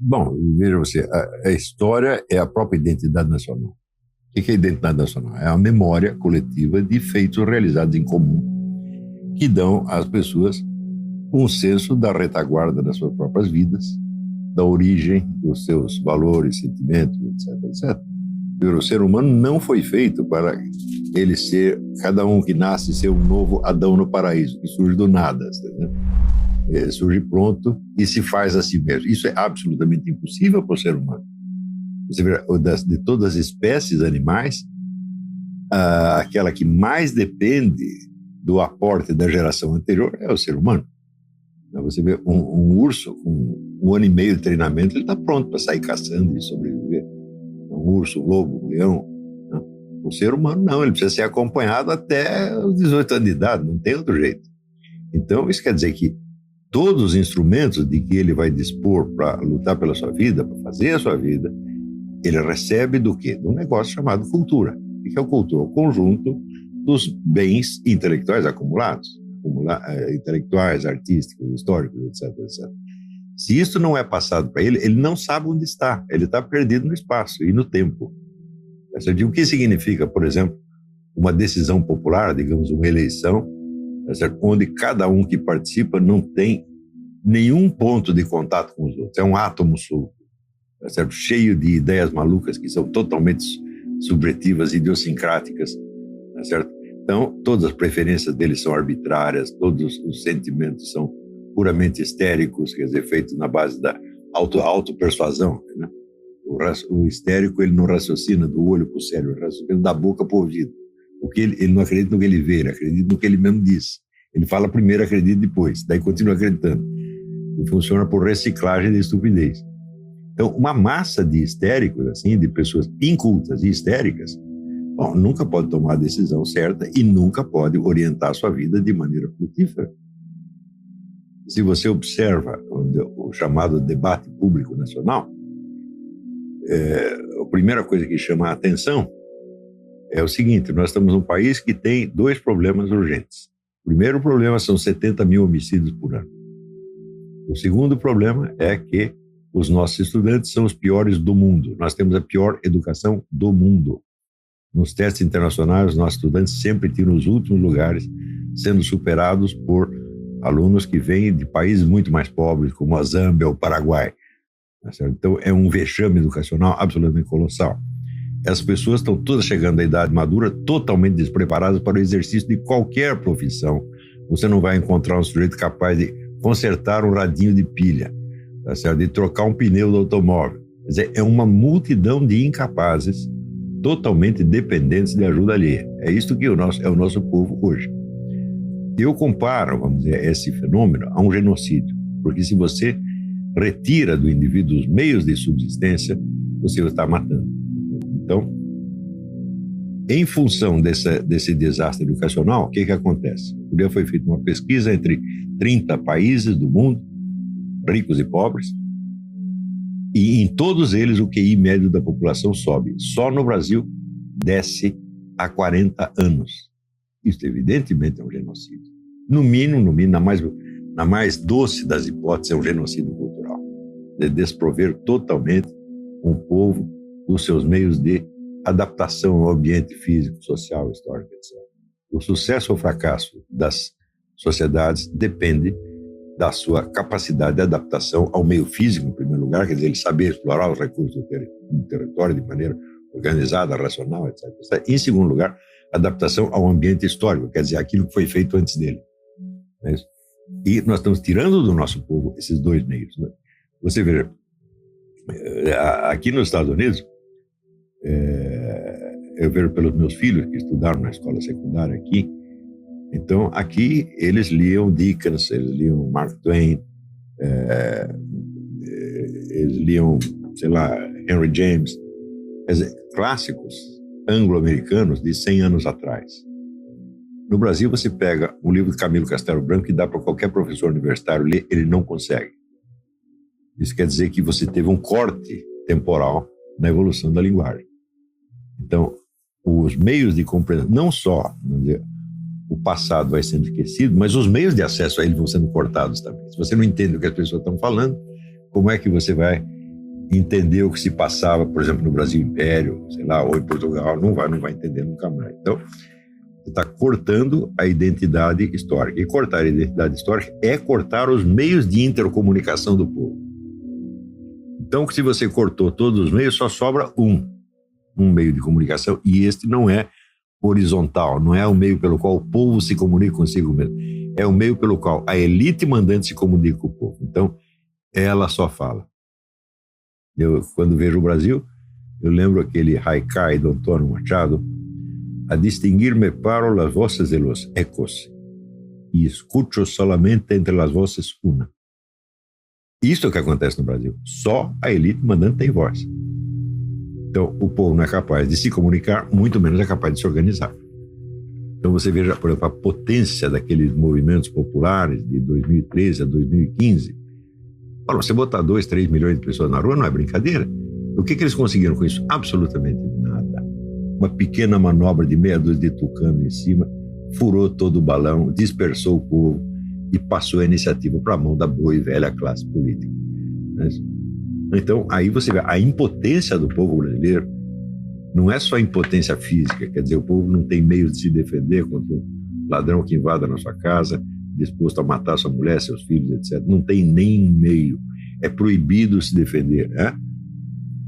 Bom, veja você, a história é a própria identidade nacional. O que é a identidade nacional? É a memória coletiva de feitos realizados em comum que dão às pessoas um senso da retaguarda das suas próprias vidas, da origem dos seus valores, sentimentos, etc, etc. O ser humano não foi feito para ele ser, cada um que nasce, ser um novo Adão no paraíso, que surge do nada, né? Surge pronto e se faz a si mesmo. Isso é absolutamente impossível para o ser humano. Você vê, de todas as espécies animais, aquela que mais depende do aporte da geração anterior é o ser humano. Você vê um urso com 1 ano e meio de treinamento, ele está pronto para sair caçando e sobreviver. Um urso, um lobo, um leão. Não. O ser humano não, ele precisa ser acompanhado até os 18 anos de idade, não tem outro jeito. Então, isso quer dizer que todos os instrumentos de que ele vai dispor para lutar pela sua vida, para fazer a sua vida, ele recebe do quê? De um negócio chamado cultura. O que é a cultura? O conjunto dos bens intelectuais acumulados, intelectuais, artísticos, históricos, etc, etc. Se isso não é passado para ele, ele não sabe onde está. Ele está perdido no espaço e no tempo. O que significa, por exemplo, uma decisão popular, digamos, uma eleição, onde cada um que participa não tem nenhum ponto de contato com os outros. É um átomo solto, cheio de ideias malucas que são totalmente subjetivas, idiosincráticas. Certo? Então, todas as preferências deles são arbitrárias, todos os sentimentos são puramente histéricos, quer dizer, feitos na base da autopersuasão, né? O histérico, ele não raciocina do olho para o cérebro, ele raciocina da boca para o ouvido. Porque ele não acredita no que ele vê, ele acredita no que ele mesmo diz. Ele fala primeiro, acredita depois, daí continua acreditando. E funciona por reciclagem de estupidez. Então, uma massa de histéricos, assim, de pessoas incultas e histéricas, bom, nunca pode tomar a decisão certa e nunca pode orientar a sua vida de maneira frutífera. Se você observa o chamado debate público nacional, a primeira coisa que chama a atenção é o seguinte: nós estamos num país que tem 2 problemas urgentes. O primeiro problema são 70 mil homicídios por ano. O segundo problema é que os nossos estudantes são os piores do mundo. Nós temos a pior educação do mundo. Nos testes internacionais, os nossos estudantes sempre tiram os últimos lugares, sendo superados por alunos que vêm de países muito mais pobres, como a Zâmbia ou o Paraguai. Então, é um vexame educacional absolutamente colossal. Essas pessoas estão todas chegando à idade madura totalmente despreparadas para o exercício de qualquer profissão. Você não vai encontrar um sujeito capaz de consertar um radinho de pilha, tá certo? De trocar um pneu do automóvel. Quer dizer, é uma multidão de incapazes totalmente dependentes de ajuda alheia. É isto que é o nosso povo hoje. Eu comparo, vamos dizer, esse fenômeno a um genocídio, porque se você retira do indivíduo os meios de subsistência, você o está matando. Então, em função desse desastre educacional, o que acontece? Um dia foi feita uma pesquisa entre 30 países do mundo, ricos e pobres, e em todos eles o QI médio da população sobe. Só no Brasil desce há 40 anos. Isso evidentemente é um genocídio. No mínimo, na mais doce das hipóteses, é um genocídio cultural. De desprover totalmente um povo dos seus meios de adaptação ao ambiente físico, social, histórico, etc. O sucesso ou fracasso das sociedades depende da sua capacidade de adaptação ao meio físico, em primeiro lugar, quer dizer, ele saber explorar os recursos do território de maneira organizada, racional, etc. Em segundo lugar, adaptação ao ambiente histórico, quer dizer, aquilo que foi feito antes dele. É isso? E nós estamos tirando do nosso povo esses 2 meios. Né? Você veja, aqui nos Estados Unidos, eu vejo pelos meus filhos que estudaram na escola secundária aqui, então aqui eles liam Dickens, eles liam Mark Twain, eles liam, sei lá, Henry James, quer dizer, clássicos anglo-americanos de 100 anos atrás. No Brasil, você pega um livro de Camilo Castelo Branco que dá para qualquer professor universitário ler, ele não consegue. Isso quer dizer que você teve um corte temporal na evolução da linguagem. Então, os meios de compreensão, não só, vamos dizer, o passado vai sendo esquecido, mas os meios de acesso a ele vão sendo cortados também. Se você não entende o que as pessoas estão falando, como é que você vai entender o que se passava, por exemplo, no Brasil Império, sei lá, ou em Portugal, não vai entender nunca mais. Então, você está cortando a identidade histórica. E cortar a identidade histórica é cortar os meios de intercomunicação do povo. Então, se você cortou todos os meios, só sobra um meio de comunicação, e este não é horizontal, não é o meio pelo qual o povo se comunica consigo mesmo, é o meio pelo qual a elite mandante se comunica com o povo. Então, ela só fala. Quando vejo o Brasil, eu lembro aquele haikai do Antônio Machado: a distinguir me paro las voces de los ecos e escucho solamente entre las voces una. Isso é o que acontece no Brasil. Só a elite mandante tem voz. Então, o povo não é capaz de se comunicar, muito menos é capaz de se organizar. Então, você veja, por exemplo, a potência daqueles movimentos populares de 2013 a 2015. Olha, você botar 2, 3 milhões de pessoas na rua não é brincadeira. O que eles conseguiram com isso? Absolutamente nada. Uma pequena manobra de meia dúzia de tucano em cima, furou todo o balão, dispersou o povo e passou a iniciativa para a mão da boa e velha classe política. Então, aí você vê a impotência do povo brasileiro. Não é só impotência física, quer dizer, o povo não tem meios de se defender contra um ladrão que invada na sua casa, disposto a matar sua mulher, seus filhos, etc. Não tem nem meio. É proibido se defender, né?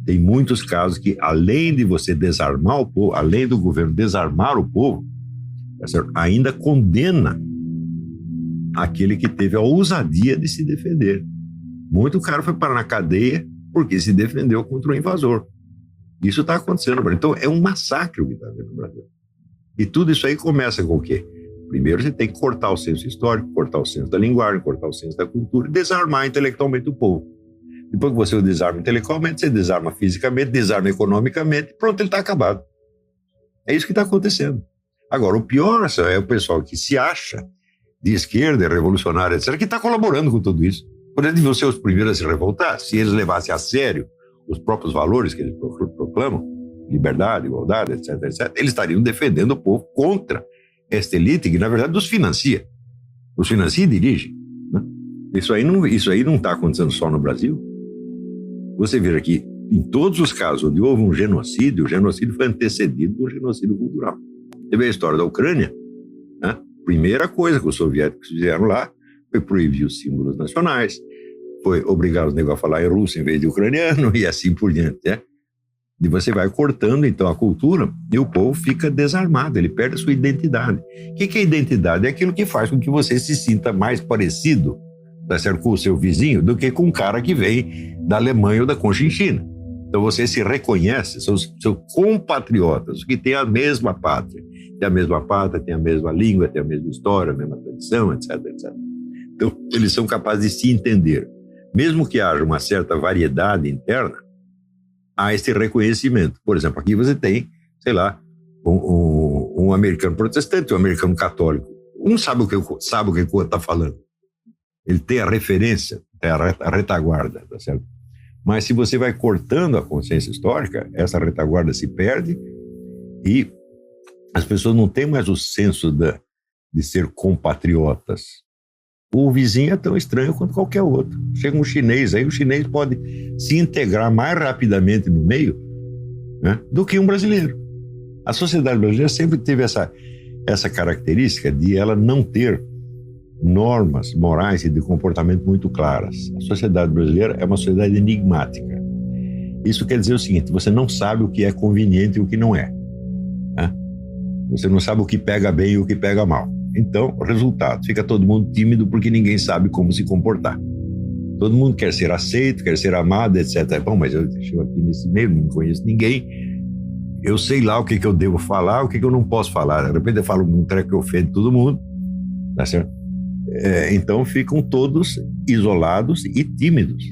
Tem muitos casos que, além de você desarmar o povo, além do governo desarmar o povo, tá certo? Ainda condena aquele que teve a ousadia de se defender. Muito cara foi parar na cadeia porque se defendeu contra o invasor. Isso está acontecendo no Brasil. Então, é um massacre o que está vendo no Brasil. E tudo isso aí começa com o quê? Primeiro, você tem que cortar o senso histórico, cortar o senso da linguagem, cortar o senso da cultura, desarmar intelectualmente o povo. Depois que você o desarma intelectualmente, você desarma fisicamente, desarma economicamente, pronto, ele está acabado. É isso que está acontecendo. Agora, o pior é o pessoal que se acha de esquerda, revolucionário, etc., que está colaborando com tudo isso. Por eles deviam ser os primeiros a se revoltar, se eles levassem a sério os próprios valores que eles proclamam, liberdade, igualdade, etc., etc., eles estariam defendendo o povo contra esta elite que, na verdade, os financia. Os financia e dirige. Né? Isso aí não está acontecendo só no Brasil. Você veja que, em todos os casos onde houve um genocídio, o genocídio foi antecedido por um genocídio cultural. Você vê a história da Ucrânia, né? Primeira coisa que os soviéticos fizeram lá foi proibir os símbolos nacionais, foi obrigar os negros a falar em russo em vez de ucraniano e assim por diante, né? E você vai cortando, então, a cultura e o povo fica desarmado, ele perde a sua identidade. O que é identidade? É aquilo que faz com que você se sinta mais parecido, tá certo, com o seu vizinho do que com um cara que vem da Alemanha ou da Conchinchina. Então você se reconhece, são seus compatriotas, que têm a mesma pátria. Tem a mesma pátria, tem a mesma língua, tem a mesma história, a mesma tradição, etc., etc. Então, eles são capazes de se entender. Mesmo que haja uma certa variedade interna, há esse reconhecimento. Por exemplo, aqui você tem, sei lá, um americano protestante, um americano católico. Um sabe o que o outro está falando. Ele tem a referência, tem a retaguarda, tá certo? Mas se você vai cortando a consciência histórica, essa retaguarda se perde e as pessoas não têm mais o senso de ser compatriotas. O vizinho é tão estranho quanto qualquer outro. Chega um chinês aí, o chinês pode se integrar mais rapidamente no meio, né, do que um brasileiro. A sociedade brasileira sempre teve essa característica de ela não ter normas morais e de comportamento muito claras. A sociedade brasileira é uma sociedade enigmática. Isso quer dizer o seguinte: você não sabe o que é conveniente e o que não é, né? Você não sabe o que pega bem e o que pega mal. Então, resultado, fica todo mundo tímido porque ninguém sabe como se comportar. Todo mundo quer ser aceito, quer ser amado, etc. Bom, mas eu estou aqui nesse meio, não conheço ninguém, eu sei lá o que eu devo falar, o que eu não posso falar. De repente eu falo um treco que ofende todo mundo, tá certo? Então ficam todos isolados e tímidos.